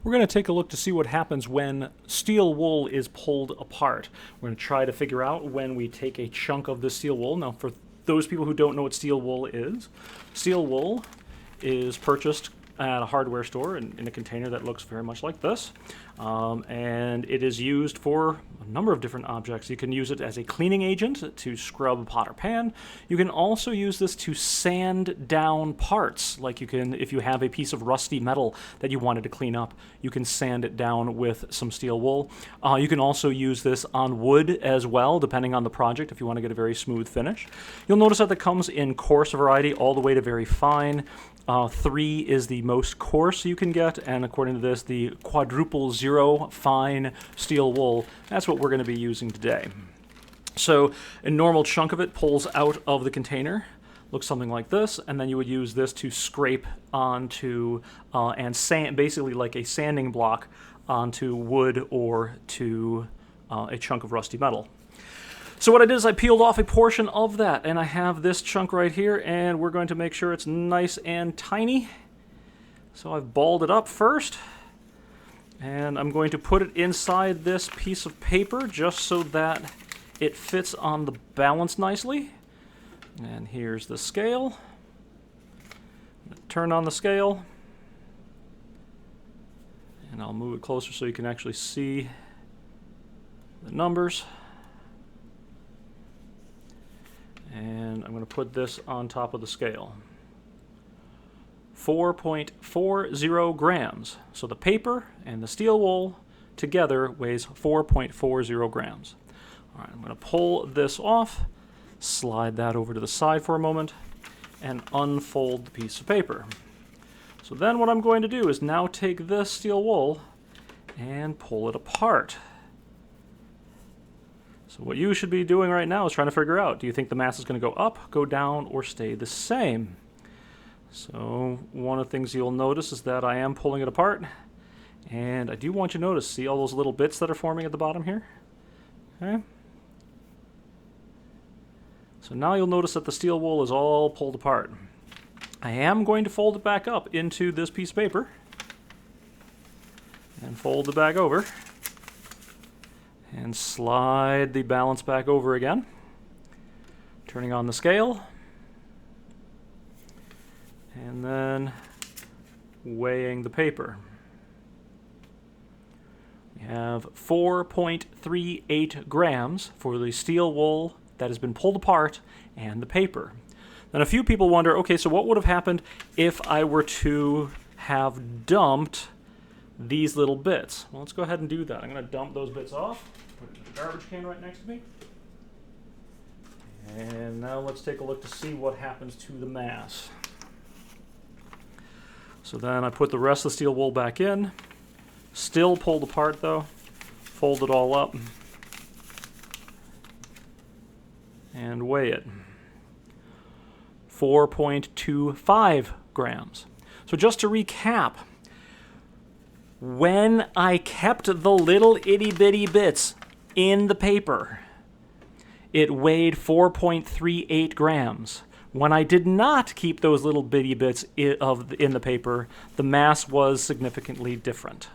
We're going to take a look to see what happens when steel wool is pulled apart. We're going to try to figure out when we take a chunk of this steel wool. Now, for those people who don't know what steel wool is purchased at a hardware store in a container that looks very much like this. And it is used for a number of different objects. You can use it as a cleaning agent to scrub a pot or pan. You can also use this to sand down parts. Like you can, if you have a piece of rusty metal that you wanted to clean up, you can sand it down with some steel wool. You can also use this on wood as well, depending on the project, if you want to get a very smooth finish. You'll notice that it comes in coarse variety all the way to very fine. 3 is the most coarse you can get, and according to this, the quadruple zero fine steel wool, that's what we're going to be using today. So a normal chunk of it pulls out of the container, looks something like this, and then you would use this to scrape onto, and sand, basically like a sanding block onto wood or to a chunk of rusty metal. So what I did is I peeled off a portion of that, and I have this chunk right here, and we're going to make sure it's nice and tiny. So I've balled it up first, and I'm going to put it inside this piece of paper just so that it fits on the balance nicely. And here's the scale. Turn on the scale, and I'll move it closer so you can actually see the numbers. And I'm going to put this on top of the scale. 4.40 grams. So the paper and the steel wool together weighs 4.40 grams. All right, I'm going to pull this off, slide that over to the side for a moment, and unfold the piece of paper. So then what I'm going to do is now take this steel wool and pull it apart. So what you should be doing right now is trying to figure out, do you think the mass is going to go up, go down, or stay the same? So one of the things you'll notice is that I am pulling it apart, and I do want you to notice, see all those little bits that are forming at the bottom here? Okay. So now you'll notice that the steel wool is all pulled apart. I am going to fold it back up into this piece of paper, and fold it back over. And slide the balance back over again. Turning on the scale. And then weighing the paper. We have 4.38 grams for the steel wool that has been pulled apart and the paper. Then a few people wonder, okay, so what would have happened if I were to have dumped these little bits? Well, let's go ahead and do that. I'm going to dump those bits off. Put it in the garbage can right next to me. And now let's take a look to see what happens to the mass. So then I put the rest of the steel wool back in. Still pulled apart though. Fold it all up. And weigh it. 4.25 grams. So just to recap, when I kept the little itty bitty bits in the paper, it weighed 4.38 grams. When I did not keep those little bitty bits in the paper, the mass was significantly different.